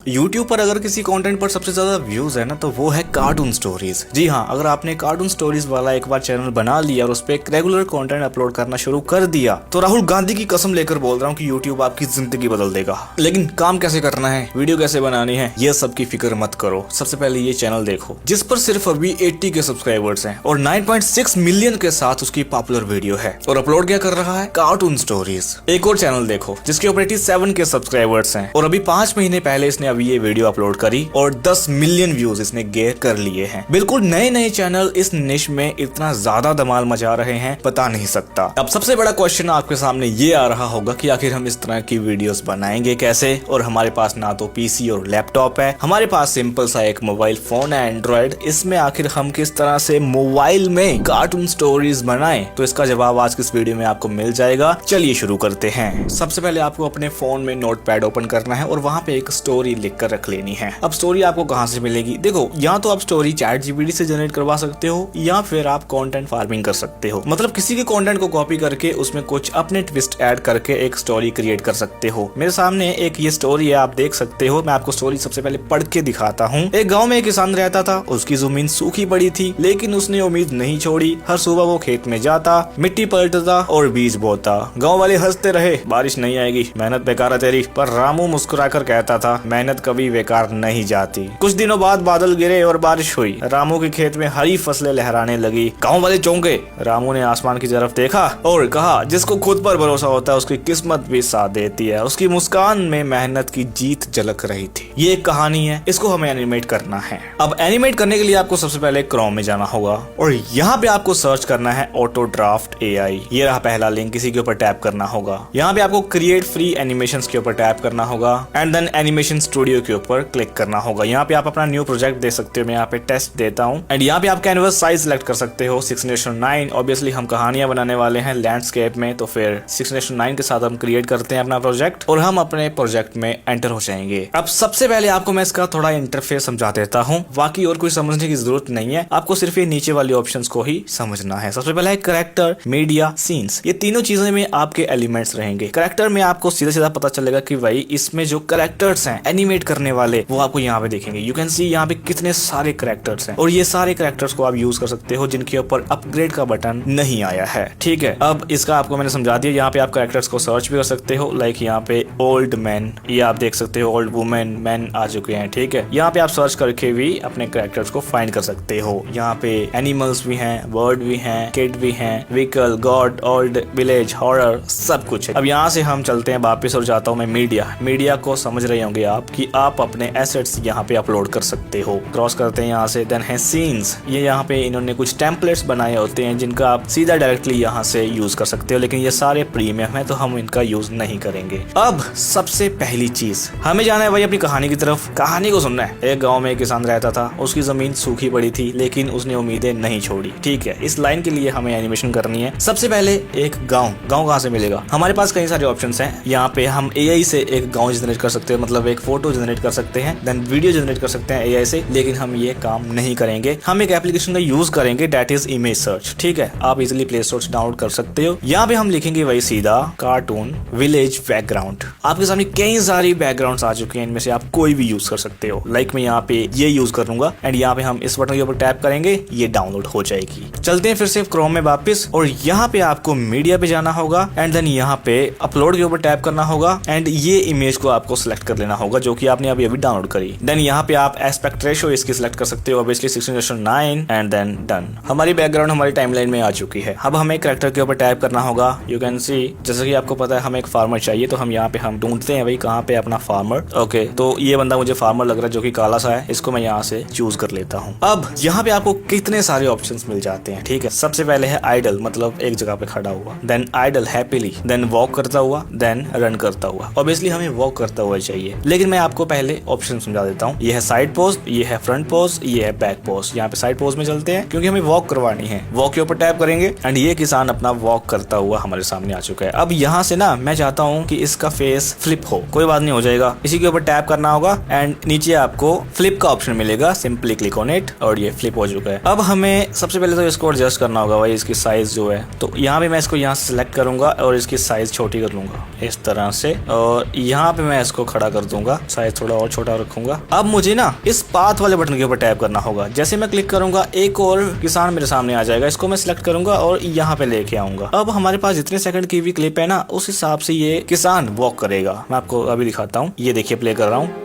YouTube पर अगर किसी कंटेंट पर सबसे ज्यादा व्यूज है ना तो वो है कार्टून स्टोरीज। जी हाँ, अगर आपने कार्टून स्टोरीज वाला एक बार चैनल बना लिया और उस पर एक रेगुलर कंटेंट अपलोड करना शुरू कर दिया तो राहुल गांधी की कसम लेकर बोल रहा हूँ कि यूट्यूब आपकी जिंदगी बदल देगा। लेकिन काम कैसे करना है, वीडियो कैसे बनानी है, ये सब की फिक्र मत करो। सबसे पहले ये चैनल देखो जिस पर सिर्फ अभी 80 के सब्सक्राइबर्स हैं और 9.6 मिलियन के साथ उसकी पॉपुलर वीडियो है और अपलोड क्या कर रहा है, कार्टून स्टोरीज। एक और चैनल देखो जिसके ऊपर 87 के सब्सक्राइबर्स हैं और अभी 5 महीने पहले इसने अभी ये वीडियो अपलोड करी और 10 मिलियन व्यूज इसने गेयर कर लिए हैं। बिल्कुल नए नए चैनल इस निश में इतना ज्यादा धमाल मचा रहे हैं, बता नहीं सकता। अब सबसे बड़ा क्वेश्चन आपके सामने ये आ रहा होगा कि आखिर हम इस तरह की वीडियोस बनाएंगे कैसे, और हमारे पास ना तो पीसी और लैपटॉप है, हमारे पास सिंपल सा एक मोबाइल फोन है एंड्रॉइड, इसमें आखिर हम किस तरह से मोबाइल में कार्टून स्टोरीज बनाएं? तो इसका जवाब आज की इस वीडियो में आपको मिल जाएगा। चलिए शुरू करते हैं। सबसे पहले आपको अपने फोन में नोटपैड ओपन करना है और वहां पे एक स्टोरी लिख कर रख लेनी है। अब स्टोरी आपको कहां से मिलेगी? देखो, या तो आप स्टोरी ChatGPT से जनरेट करवा सकते हो या फिर आप कंटेंट फार्मिंग कर सकते हो। मतलब किसी के कंटेंट को कॉपी करके उसमें कुछ अपने ट्विस्ट ऐड करके एक स्टोरी क्रिएट कर सकते हो। मेरे सामने एक ये स्टोरी है, आप देख सकते हो। मैं आपको स्टोरी सबसे पहले पढ़ के दिखाता हूँ। एक गाँव में एक किसान रहता था, उसकी जमीन सूखी पड़ी थी लेकिन उसने उम्मीद नहीं छोड़ी। हर सुबह वो खेत में जाता, मिट्टी पलटता और बीज बोता। गाँव वाले हंसते रहे, बारिश नहीं आएगी, मेहनत बेकार है तेरी। पर रामू मुस्कुराकर कहता था, मेहनत कभी बेकार नहीं जाती। कुछ दिनों बाद बादल गिरे और बारिश हुई। रामू के खेत में हरी फसलें लहराने लगी। गांव वाले चौंके। रामू ने आसमान की तरफ देखा और कहा, जिसको खुद पर भरोसा होता है उसकी किस्मत भी साथ देती है। उसकी मुस्कान में मेहनत की जीत झलक रही थी। ये एक कहानी है, इसको हमें एनिमेट करना है। अब एनिमेट करने के लिए आपको सबसे पहले क्रोम में जाना होगा और यहाँ पे आपको सर्च करना है ऑटो ड्राफ्ट AI। ये रहा पहला लिंक, इसी के ऊपर टैप करना होगा। यहाँ पे आपको क्रिएट फ्री एनिमेशंस के ऊपर टैप करना होगा एंड देन एनिमेशन स्टूडियो के ऊपर क्लिक करना होगा। यहाँ पे आप अपना न्यू प्रोजेक्ट दे सकते हो। मैं यहाँ पे टेस्ट देता हूँ एंड यहाँ पे आप कैनवस साइज सिलेक्ट कर सकते हो 6:9। ऑब्वियसली हम कहानियां बनाने वाले हैं लैंडस्केप में, तो फिर 6:9 के साथ हम क्रिएट करते हैं अपना प्रोजेक्ट और हम अपने प्रोजेक्ट में एंटर हो जाएंगे। अब सबसे पहले आपको मैं इसका थोड़ा इंटरफेस समझा देता हूँ, बाकी और कुछ समझने की जरूरत नहीं है। आपको सिर्फ ये नीचे वाली ऑप्शंस को ही समझना है। सबसे पहले है कैरेक्टर, मीडिया, सीन्स। ये तीनों चीजें में आपके एलिमेंट्स रहेंगे। कैरेक्टर में आपको सीधा सीधा पता चलेगा कि भाई इसमें जो कैरेक्टर्स हैं एनिमेट करने वाले वो आपको यहाँ पे देखेंगे। यू कैन सी यहाँ पे कितने सारे कैरेक्टर्स हैं और ये सारे कैरेक्टर्स को आप यूज कर सकते हो जिनके ऊपर अपग्रेड का बटन नहीं आया है। ठीक है, अब इसका आपको मैंने समझा दिया। यहाँ पे आप कैरेक्टर्स को सर्च भी कर सकते हो, लाइक यहाँ पे ओल्ड मैन, ये आप देख सकते हो ओल्ड वुमेन, मैन आ चुके हैं। ठीक है, यहाँ पे आप सर्च करके भी अपने कैरेक्टर्स को फाइंड कर सकते हो। यहाँ पे एनिमल्स भी हैं, बर्ड भी हैं, किड भी हैं, vehicle, God, old, village, horror, सब कुछ है। अब यहाँ से हम चलते हैं वापस और जाता हूँ मैं मीडिया को समझ रहे होंगे आप कि आप अपने एसेट्स यहाँ पे अपलोड कर सकते हो। क्रॉस करते हैं यहाँ से, देन है सीन्स। ये यहाँ पे इन्होंने कुछ टेम्पलेट्स बनाए होते हैं जिनका आप सीधा डायरेक्टली यहाँ से यूज कर सकते हो, लेकिन ये सारे प्रीमियम है तो हम इनका यूज नहीं करेंगे। अब सबसे पहली चीज हमें जाना है भाई अपनी कहानी की तरफ। कहानी को सुनना है। एक गाँव में एक किसान रहता था, उसकी जमीन सूखी पड़ी थी लेकिन उसने उम्मीदें नहीं छोड़ी। ठीक है, इस लाइन के लिए हमें एनिमेशन करनी है। सबसे पहले एक गाँव कहाँ से मिलेगा? हमारे पास कई सारे ऑप्शन है। यहाँ पे हम AI से एक गाँव जनरेट कर सकते हैं, मतलब एक फोटो जनरेट कर सकते हैं, देन वीडियो जनरेट कर सकते हैं AI से, लेकिन हम ये काम नहीं करेंगे। हम एक एप्लीकेशन का यूज करेंगे, दैट इज इमेज सर्च। ठीक है, आप इजीली प्ले स्टोर से डाउनलोड कर सकते हो। यहाँ पे हम लिखेंगे वही सीधा कार्टून विलेज बैकग्राउंड। आपके सामने कई सारी बैकग्राउंड्स आ चुके हैं, इनमें से आप कोई भी यूज कर सकते हो। लाइक मैं यहाँ पे ये यूज करूंगा एंड यहाँ पे हम इस बटन के ऊपर टैप करेंगे, ये डाउनलोड हो जाएगी। चलते हैं फिर से क्रोम में वापस और यहाँ पे आपको मीडिया पे जाना होगा एंड देन यहाँ पे अपलोड के ऊपर टैप करना होगा एंड ये इमेज को आपको सिलेक्ट कर लेना होगा जो कि आपने अभी डाउनलोड करी। देन यहाँ पे आप एस्पेक्ट रेशियो इसकी सिलेक्ट कर सकते हो, ऑब्वियसली 6:9 एंड देन डन। हमारी बैकग्राउंड हमारी टाइमलाइन में आ चुकी है। अब हमें कैरेक्टर के ऊपर टैप करना होगा। यू कैन सी, जैसे कि आपको पता है हमें एक फार्मर चाहिए, तो हम यहाँ पे हम ढूंढते हैं भाई कहाँ पे अपना फार्मर। ओके, तो ये बंदा मुझे फार्मर लग रहा है जो कि काला सा है, इसको मैं यहाँ से चूज कर लेता हूँ। अब यहाँ पे आपको कितने सारे ऑप्शंस मिल जाते हैं। ठीक है, सबसे पहले है आइडल, मतलब एक जगह पे खड़ा हुआ, then idle happily, then walk करता हुआ, देन रन करता हुआ। ऑब्वियसली हमें वॉक करता हुआ चाहिए, लेकिन मैं आपको पहले ऑप्शन समझा देता हूँ। ये है साइड पोज, ये है फ्रंट पोज, ये है बैक पोज। यहाँ पे साइड पोज में चलते हैं क्योंकि हमें वॉक करवानी है। वॉक के ऊपर टैप करेंगे एंड ये किसान अपना वॉक करता हुआ हमारे सामने आ चुका है। अब यहाँ से ना मैं चाहता हूँ कि इसका फेस फ्लिप हो, कोई बात नहीं, हो जाएगा। इसी के ऊपर टैप करना करना होगा एंड नीचे आपको फ्लिप का ऑप्शन मिलेगा, सिंपली क्लिक ऑन इट और ये फ्लिप हो चुका है। अब हमें सबसे पहले तो इसको एडजस्ट करना होगा भाई, इसकी साइज जो है। तो यहाँ पे मैं इसको यहाँ से सिलेक्ट करूंगा और इसकी साइज छोटी कर लूंगा इस तरह से, और यहाँ पे मैं इसको खड़ा कर दूंगा, साइज थोड़ा और छोटा रखूंगा। अब मुझे ना इस पाथ वाले बटन के ऊपर टैप करना होगा। जैसे मैं क्लिक करूंगा एक और किसान मेरे सामने आ जाएगा, इसको मैं सिलेक्ट करूंगा और यहाँ पे लेके आऊंगा। अब हमारे पास जितने सेकंड की भी क्लिप है ना, उस हिसाब से ये किसान वॉक करेगा। मैं आपको अभी दिखाता हूँ, ये देखिए प्ले कर रहा हूँ।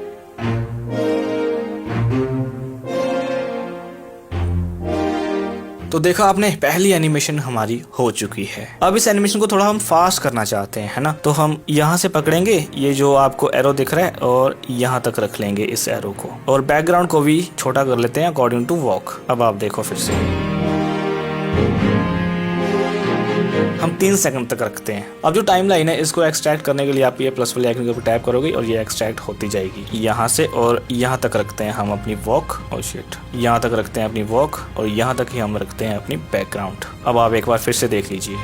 तो देखा आपने, पहली एनिमेशन हमारी हो चुकी है। अब इस एनिमेशन को थोड़ा हम फास्ट करना चाहते हैं, है ना। तो हम यहाँ से पकड़ेंगे ये जो आपको एरो दिख रहा है और यहाँ तक रख लेंगे इस एरो को, और बैकग्राउंड को भी छोटा कर लेते हैं अकॉर्डिंग टू वॉक। अब आप देखो फिर से हम 3 सेकंड तक रखते हैं। अब जो टाइम लाइन है इसको एक्सट्रैक्ट करने के लिए आप ये प्लस वाले आइकन के ऊपर टैप करोगे और ये एक्सट्रैक्ट होती जाएगी यहाँ से, और यहाँ तक रखते हैं हम अपनी वॉक, और शिट यहाँ तक रखते हैं अपनी वॉक, और यहाँ तक ही हम रखते हैं अपनी बैकग्राउंड। अब आप एक बार फिर से देख लीजिए,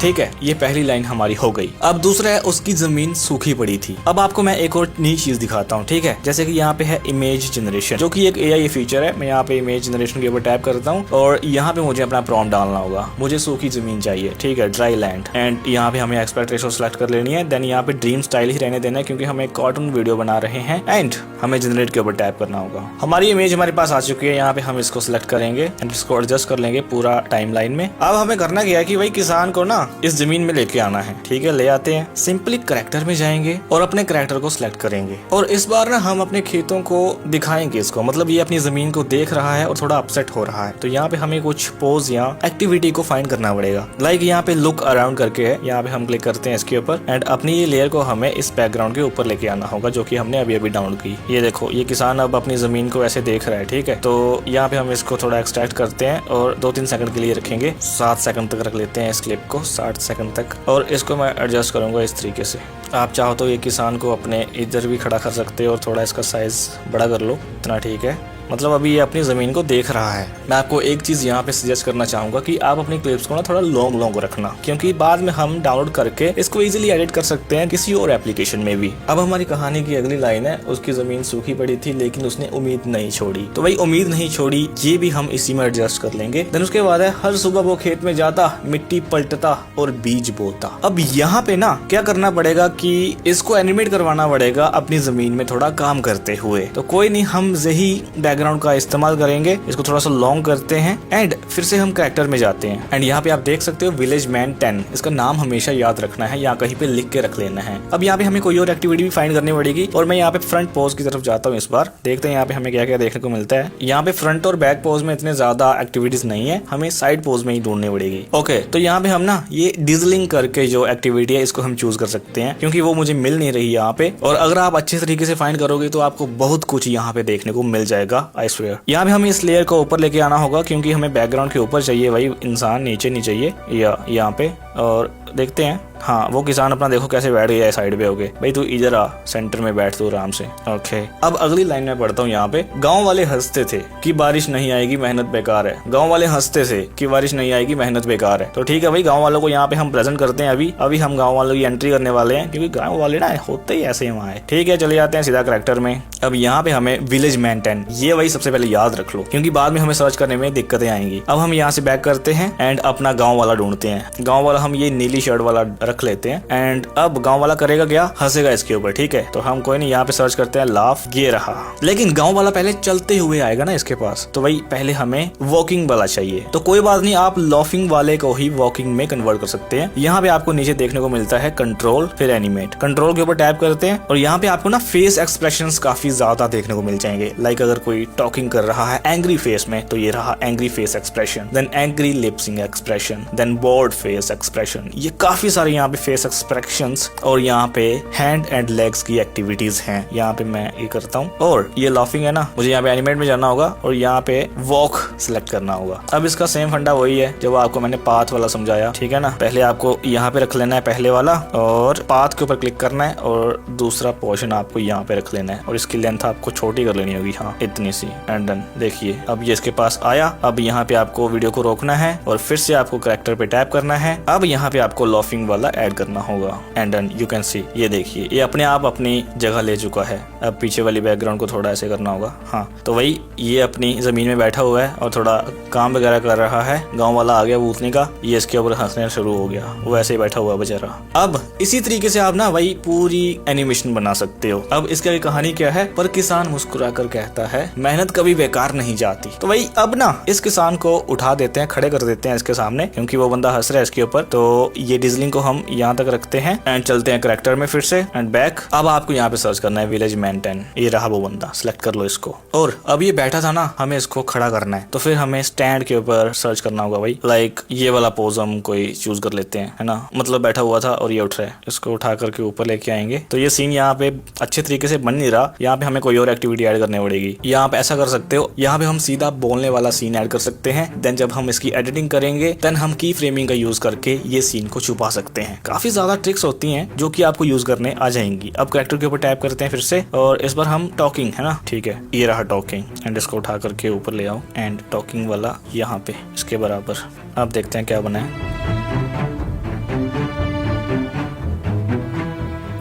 ठीक है, ये पहली लाइन हमारी हो गई। अब दूसरा है उसकी जमीन सूखी पड़ी थी। अब आपको मैं एक और नई चीज दिखाता हूँ, ठीक है। जैसे कि यहाँ पे है इमेज जनरेशन, जो कि एक AI फीचर है। मैं यहाँ पे इमेज जनरेशन के ऊपर टैप करता हूँ और यहाँ पे मुझे अपना प्रॉम्प्ट डालना होगा। मुझे सूखी जमीन चाहिए, ठीक है, ड्राई लैंड, एंड यहाँ पे हमें एस्पेक्ट रेशियो सेलेक्ट कर लेनी है। देन यहाँ पे ड्रीम स्टाइल ही रहने देना है क्योंकि हम एक कार्टून वीडियो बना रहे हैं, एंड हमें जनरेट के ऊपर टैप करना होगा। हमारी इमेज हमारे पास आ चुकी है। यहाँ पे हम इसको सिलेक्ट करेंगे एंड इसको एडजस्ट कर लेंगे पूरा टाइम लाइन में। अब हमें करना क्या है कि भाई किसान को ना इस जमीन में लेके आना है, ठीक है। ले आते हैं, सिंपली करैक्टर में जाएंगे और अपने करैक्टर को सिलेक्ट करेंगे, और इस बार ना हम अपने खेतों को दिखाएंगे इसको, मतलब ये अपनी जमीन को देख रहा है और थोड़ा अपसेट हो रहा है। तो यहाँ पे हमें कुछ पोज या एक्टिविटी को फाइंड करना पड़ेगा। लाइक यहाँ पे लुक अराउंड करके है, यहाँ पे हम क्लिक करते हैं इसके ऊपर, एंड अपनी ये लेयर को हमें इस बैकग्राउंड के ऊपर लेके आना होगा, जो कि हमने अभी अभी डाउनलोड की। ये देखो, ये किसान अब अपनी जमीन को ऐसे देख रहा है, ठीक है। तो यहाँ पे हम इसको थोड़ा एक्सट्रैक्ट करते हैं और 2-3 सेकंड के लिए रखेंगे। 7 सेकंड तक रख लेते हैं इस क्लिप को, 60 सेकंड तक, और इसको मैं एडजस्ट करूंगा इस तरीके से। आप चाहो तो ये किसान को अपने इधर भी खड़ा कर सकते हो और थोड़ा इसका साइज बड़ा कर लो, इतना ठीक है। मतलब अभी ये अपनी ज़मीन को देख रहा है। मैं आपको एक चीज़ यहाँ पे सजेस्ट करना चाहूँगा कि आप अपनी क्लिप्स को ना थोड़ा लॉन्ग रखना, क्योंकि बाद में हम डाउनलोड करके इसको इजीली एडिट कर सकते हैं किसी और एप्लीकेशन में भी। अब हमारी कहानी की अगली लाइन है, उसकी ज़मीन सूखी पड़ी थी लेकिन उसने उम्मीद नहीं छोड़ी। तो भाई उम्मीद नहीं छोड़ी, ये भी हम इसी में एडजस्ट कर लेंगे। देन उसके बाद है, हर सुबह वो खेत में जाता, मिट्टी पलटता और बीज बोता। अब यहाँ पे ना क्या करना पड़ेगा कि इसको एनिमेट करवाना पड़ेगा अपनी ज़मीन में थोड़ा काम करते हुए। तो कोई नहीं, हम यही बैकग्राउंड का इस्तेमाल करेंगे। इसको थोड़ा सा लॉन्ग करते हैं एंड फिर से हम कैरेक्टर में जाते हैं। एंड यहाँ पे आप देख सकते हो विलेज मैन 10, इसका नाम हमेशा याद रखना है, यहाँ कहीं पे लिख के रख लेना है। अब यहाँ पे हमें कोई और एक्टिविटी भी फाइंड करनी पड़ेगी, और मैं यहाँ पे फ्रंट पोज की तरफ जाता हूँ इस बार। देखते हैं यहाँ पे हमें क्या क्या देखने को मिलता है। यहाँ पे फ्रंट और बैक पोज में इतने ज्यादा एक्टिविटीज नहीं है, हमें साइड पोज में ही ढूंढनी पड़ेगी। ओके, तो यहाँ पे हम ना ये डिजलिंग करके जो एक्टिविटी है इसको हम चूज कर सकते हैं, क्योंकि वो मुझे मिल नहीं रही यहाँ पे। और अगर आप अच्छे तरीके से फाइंड करोगे तो आपको बहुत कुछ यहाँ पे देखने को मिल जाएगा, आई स्वेयर। यहाँ पे हमें इस लेयर को ऊपर लेके आना होगा, क्योंकि हमें बैकग्राउंड के ऊपर चाहिए भाई इंसान, नीचे नहीं चाहिए, या यहाँ पे। और देखते हैं, हाँ वो किसान अपना देखो कैसे बैठ गया है साइड पे होके। भाई तू इधर आ, सेंटर में बैठ तू आराम से। ओके, अब अगली लाइन में पढ़ता हूँ यहाँ पे। गांव वाले हंसते थे कि बारिश नहीं आएगी, मेहनत बेकार है। गांव वाले हंसते थे कि बारिश नहीं आएगी, मेहनत बेकार है। तो ठीक है भाई, गांव वालों को यहाँ पे हम प्रेजेंट करते हैं। अभी हम गाँव वालों की एंट्री करने वाले हैं, क्योंकि गाँव वाले ना होते ही ऐसे ही वहाँ है। ठीक है, चले जाते हैं सीधा कैरेक्टर में। अब यहाँ पे हमें विलेज मैन 10, ये वही सबसे पहले याद रख लो, क्योंकि बाद में हमें सर्च करने में दिक्कतें आएंगी। अब हम यहाँ से बैक करते हैं एंड अपना गाँव वाला ढूंढते हैं। गाँव वाला हम ये नीली शर्ट वाला रख लेते हैं, एंड अब गांव वाला करेगा क्या, हंसेगा इसके ऊपर। ठीक है, तो हम कोई नहीं, यहाँ पे सर्च करते हैं लाफ, ये रहा। लेकिन गांव वाला पहले चलते हुए आएगा ना इसके पास, तो भाई पहले हमें वॉकिंग वाला चाहिए। तो कोई बात नहीं, आप लॉफिंग वाले को ही वॉकिंग में कन्वर्ट कर सकते हैं। यहाँ पे आपको नीचे देखने को मिलता है कंट्रोल, फिर एनिमेट। कंट्रोल के ऊपर टैप करते हैं और यहाँ पे आपको ना फेस एक्सप्रेशंस काफी ज्यादा देखने को मिल जाएंगे। लाइक अगर कोई टॉकिंग कर रहा है एंग्री फेस में, तो ये रहा angry face expression, then angry lipsync expression, then bored face expression. ये काफी सारे यहाँ पे फेस एक्सप्रेशंस, और यहाँ पे हैंड एंड लेग्स की एक्टिविटीज हैं। यहाँ पे मैं ये करता हूँ, और ये लाफिंग है ना, मुझे यहाँ पे एनिमेट में जाना होगा और यहाँ पे वॉक सिलेक्ट करना होगा। अब इसका सेम फंडा वही है जो आपको मैंने पाथ वाला समझाया, ठीक है ना। पहले आपको यहाँ पे रख लेना है पहले वाला, और पाथ के ऊपर क्लिक करना है, और दूसरा पोर्शन आपको यहाँ पे रख लेना है, और इसकी लेंथ आपको छोटी कर लेनी होगी, हाँ इतनी सी, एंड डन। देखिए अब ये इसके पास आया। अब यहाँ पे आपको वीडियो को रोकना है और फिर से आपको कैरेक्टर पे टैप करना है। अब यहाँ पे आपको आपको लॉफिंग वाला ऐड करना होगा। And then you can see, ये देखिए ये अपने आप अपनी जगह ले चुका है। अब पीछे वाली बैकग्राउंड को थोड़ा ऐसे करना होगा। हाँ, तो वही ये अपनी जमीन में बैठा हुआ है और थोड़ा काम वगैरह कर रहा है। गाँव वाला आ गया भूतने का, ये इसके ऊपर हंसने शुरू हो गया, वो ऐसे ही बैठा हुआ बेचारा। अब इसी तरीके से आप ना वही पूरी एनिमेशन बना सकते हो। अब इसकी आगे कहानी क्या है, पर किसान मुस्कुरा कर कहता है मेहनत कभी बेकार नहीं जाती। तो वही अब ना इस किसान को उठा देते हैं, खड़े कर देते हैं इसके सामने, क्योंकि वो बंदा हंस रहा है इसके ऊपर। तो ये डिजलिंग को हम यहाँ तक रखते हैं एंड चलते हैं करेक्टर में फिर से एंड बैक। अब आपको यहाँ पे सर्च करना है विलेज मेंटेन, ये रहा वो बंदा, सिलेक्ट कर लो इसको। और अब ये बैठा था ना, हमें इसको खड़ा करना है, तो फिर हमें स्टैंड के ऊपर सर्च करना होगा भाई। लाइक ये वाला पोज हम कोई चूज कर लेते हैं, है ना, मतलब बैठा हुआ था और ये उठ रहा है, इसको उठा करके ऊपर लेके आएंगे। तो ये सीन यहाँ पे अच्छे तरीके से बन नहीं रहा, यहाँ पे हमें कोई और एक्टिविटी ऐड करनी पड़ेगी। यहाँ पे ऐसा कर सकते हो, यहाँ पे हम सीधा बोलने वाला सीन ऐड कर सकते हैं। देन जब हम इसकी एडिटिंग करेंगे देन हम की फ्रेमिंग का यूज करके ये सीन को छुपा सकते हैं। काफी ज्यादा ट्रिक्स होती हैं जो कि आपको यूज करने आ जाएंगी। अब कैरेक्टर के ऊपर टैप करते हैं फिर से, और इस बार हम टॉकिंग, है ना, ठीक है, ये रहा टॉकिंग एंड इसको उठा करके ऊपर ले आओ एंड टॉकिंग वाला यहाँ पे इसके बराबर। अब देखते हैं क्या बना है।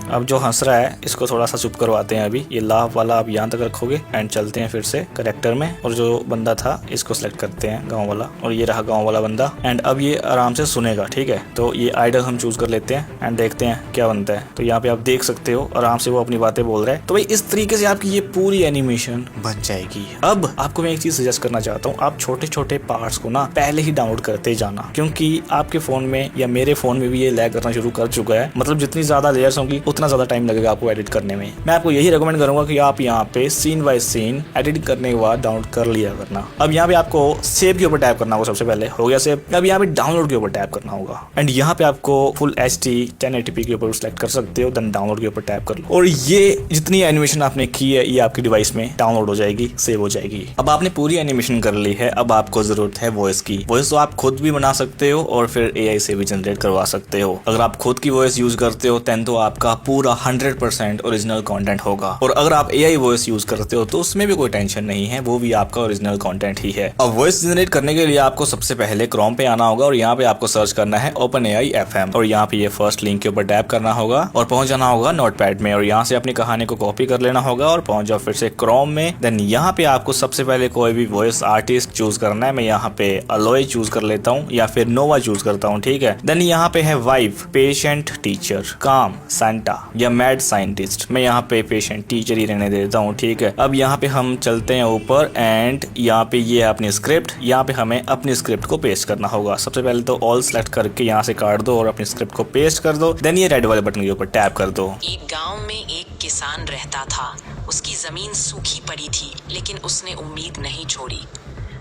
अब जो हंस रहा है इसको थोड़ा सा चुप करवाते हैं। अभी ये लाफ वाला आप यहाँ तक रखोगे एंड चलते हैं फिर से करेक्टर में, और जो बंदा था इसको सिलेक्ट करते हैं, गांव वाला, और ये रहा गांव वाला बंदा। एंड अब ये आराम से सुनेगा, ठीक है। तो ये आइडल हम चूज कर लेते हैं एंड देखते हैं क्या बनता है। तो यहाँ पे आप देख सकते हो आराम से वो अपनी बातें बोल रहा है। तो भाई इस तरीके से आपकी ये पूरी एनिमेशन बन जाएगी। अब आपको मैं एक चीज सजेस्ट करना चाहता हूँ, आप छोटे छोटे पार्ट्स को ना पहले ही डाउनलोड करते जाना, क्योंकि आपके फोन में या मेरे फोन में भी ये लैग करना शुरू कर चुका है। मतलब जितनी ज्यादा लेयर्स होंगी उतना ज्यादा टाइम लगेगा आपको एडिट करने में। मैं आपको यही रेकमेंड करूंगा कि आप यहाँ पे सीन बाय सीन एडिट करने के बाद डाउनलोड कर लिया करना। अब यहाँ पे आपको सेव के ऊपर टैप करना होगा, सबसे पहले हो गया सेव। अब यहाँ पे डाउनलोड के ऊपर टैप करना होगा एंड यहाँ पे आपको फुल HD 1080p के ऊपर सिलेक्ट कर सकते हो, देन डाउनलोड के ऊपर टैप कर लो और ये जितनी एनिमेशन आपने की है ये आपकी डिवाइस में डाउनलोड हो जाएगी, सेव हो जाएगी। अब आपने पूरी एनिमेशन कर ली है, अब आपको जरूरत है वॉइस की। वॉइस तो आप खुद भी बना सकते हो और फिर AI से भी जनरेट करवा सकते हो। अगर आप खुद की वॉइस यूज करते हो देन तो आपका पूरा 100% ओरिजिनल कंटेंट होगा, और अगर आप AI वॉइस यूज करते हो तो उसमें भी कोई टेंशन नहीं है, वो भी आपका ओरिजिनल कंटेंट ही है। अब वॉइस जनरेट करने के लिए आपको सबसे पहले क्रोम पे आना होगा और यहाँ पे आपको सर्च करना है OpenAI FM, और यहाँ पे ये फर्स्ट लिंक के ऊपर टैप करना होगा और पहुंच जाना होगा नोटपैड में, और यहाँ से अपनी कहानी को कॉपी कर लेना होगा और पहुंच जाओ फिर से क्रोम में। देन यहाँ पे आपको सबसे पहले कोई भी वॉइस आर्टिस्ट चूज करना है। मैं यहाँ पे अलोय चूज कर लेता हूँ या फिर नोवा चूज करता हूँ, ठीक है। देन यहाँ पे है वाइफ, पेशेंट, टीचर, काम, सांता या मैड साइंटिस्ट। मैं यहाँ पे पेशेंट टीचर ही रहने देता हूँ, ठीक है। अब यहाँ पे हम चलते हैं ऊपर एंड यहाँ पे ये अपनी स्क्रिप्ट, यहाँ पे हमें अपनी स्क्रिप्ट को पेस्ट करना होगा। सबसे पहले तो ऑल सेलेक्ट करके यहाँ से काट दो और अपनी स्क्रिप्ट को पेस्ट कर दो। देन ये रेड वाले बटन के ऊपर टैप कर दो। एक गांव में एक किसान रहता था, उसकी जमीन सूखी पड़ी थी लेकिन उसने उम्मीद नहीं छोड़ी।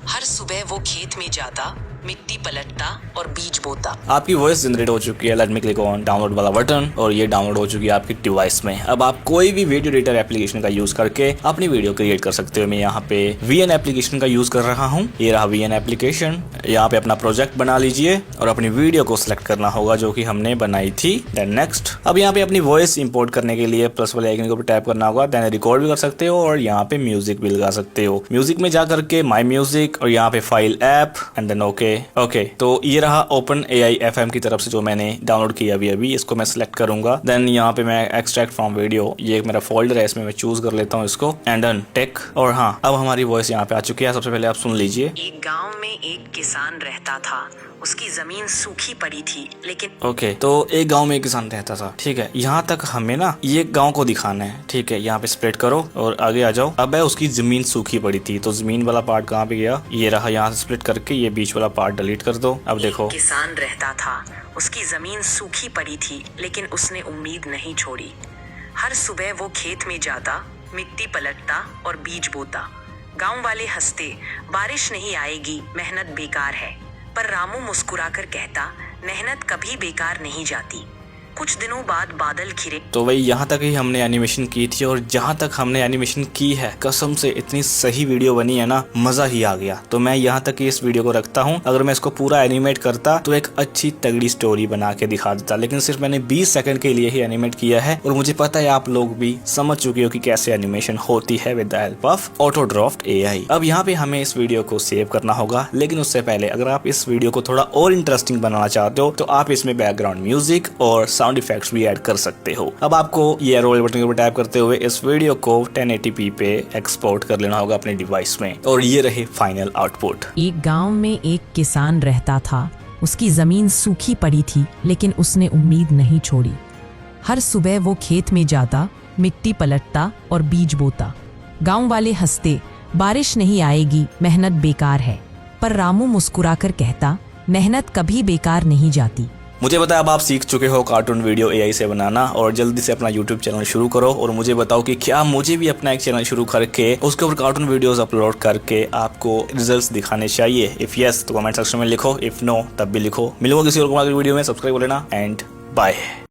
हर सुबह वो खेत में जाता, मिट्टी पलटता और बीज बोता। आपकी वॉइस जनरेट हो चुकी है। Let me click on download वाला बटन और ये डाउनलोड हो चुकी है आपकी डिवाइस में। अब आप कोई भी वीडियो एडिटर एप्लीकेशन का यूज करके अपनी वीडियो क्रिएट कर सकते हो। मैं यहाँ पे VN एप्लीकेशन का यूज कर रहा हूँ, ये रहा VN एप्लीकेशन। यहाँ पे अपना प्रोजेक्ट बना लीजिए और अपनी वीडियो को सिलेक्ट करना होगा जो कि हमने बनाई थी। देन नेक्स्ट, अब यहाँ पे अपनी वॉइस इंपोर्ट करने के लिए प्लस वाले आइकन के ऊपर टैप करना होगा। देन रिकॉर्ड भी कर सकते हो और यहाँ पे म्यूजिक भी लगा सकते हो। म्यूजिक में जा करके माई म्यूजिक और यहाँ पे file app and then okay. तो ये रहा OpenAI FM की तरफ से जो मैंने डाउनलोड किया अभी। इसको मैं सिलेक्ट करूंगा। देन यहाँ पे मैं एक्सट्रैक्ट फ्रॉम वीडियो, ये एक मेरा फोल्डर है, इसमें मैं चूज कर लेता हूँ इसको एंड डन टेक। और हाँ, अब हमारी वॉइस यहाँ पे आ चुकी है। सबसे पहले आप सुन लीजिए। एक गांव में एक किसान रहता था, उसकी जमीन सूखी पड़ी थी लेकिन ओके, तो एक गांव में एक किसान रहता था, ठीक है। यहाँ तक हमें ना ये गांव को दिखाना है, ठीक है। यहाँ पे स्प्रेड करो और आगे आ जाओ। अब है उसकी जमीन सूखी पड़ी थी, तो जमीन वाला पार्ट कहाँ पे गया, ये रहा। यहाँ से स्प्लिट करके ये बीच वाला पार्ट डिलीट कर दो। अब देखो, किसान रहता था, उसकी जमीन सूखी पड़ी थी लेकिन उसने उम्मीद नहीं छोड़ी। हर सुबह वो खेत में जाता, मिट्टी पलटता और बीज बोता। गांव वाले हंसते, बारिश नहीं आएगी, मेहनत बेकार है। पर रामू मुस्कुराकर कहता, मेहनत कभी बेकार नहीं जाती। कुछ दिनों बाद बादल घिरे। तो वही यहाँ तक ही हमने एनिमेशन की थी, और जहाँ तक हमने एनिमेशन की है कसम से इतनी सही वीडियो बनी है ना, मजा ही आ गया। तो मैं यहाँ तक ही इस वीडियो को रखता हूँ। अगर मैं इसको पूरा एनिमेट करता तो एक अच्छी तगड़ी स्टोरी बना के दिखा देता, लेकिन सिर्फ मैंने 20 सेकंड के लिए ही एनिमेट किया है, और मुझे पता है आप लोग भी समझ चुके हो कि कैसे एनिमेशन होती है with the help of AutoDraft AI. अब यहाँ पे हमें इस वीडियो को सेव करना होगा, लेकिन उससे पहले अगर आप इस वीडियो को थोड़ा और इंटरेस्टिंग बनाना चाहते हो तो आप इसमें बैकग्राउंड म्यूजिक और साउंड इफेक्ट्स भी ऐड कर सकते हो। अब आपको ये रोल बटन के ऊपर टैप करते हुए इस वीडियो को 1080p पे एक्सपोर्ट कर लेना होगा अपने डिवाइस में, और ये रहे फाइनल आउटपुट। एक गांव में एक किसान रहता था। उसकी जमीन सूखी पड़ी थी, लेकिन उसने उम्मीद नहीं छोड़ी। हर सुबह वो खेत में जाता, मिट्टी पलटता और बीज बोता। गांव वाले हंसते, बारिश नहीं आएगी, मेहनत बेकार है। पर रामू मुस्कुराकर कहता, मेहनत कभी बेकार नहीं जाती। मुझे पता है अब आप सीख चुके हो कार्टून वीडियो एआई से बनाना, और जल्दी से अपना यूट्यूब चैनल शुरू करो और मुझे बताओ कि क्या मुझे भी अपना एक चैनल शुरू करके उसके ऊपर कार्टून वीडियोस अपलोड करके आपको रिजल्ट्स दिखाने चाहिए। इफ यस तो कमेंट सेक्शन में लिखो, इफ नो तब भी लिखो। मिलूंगा किसी और वीडियो में। सब्सक्राइब कर लेना एंड बाय।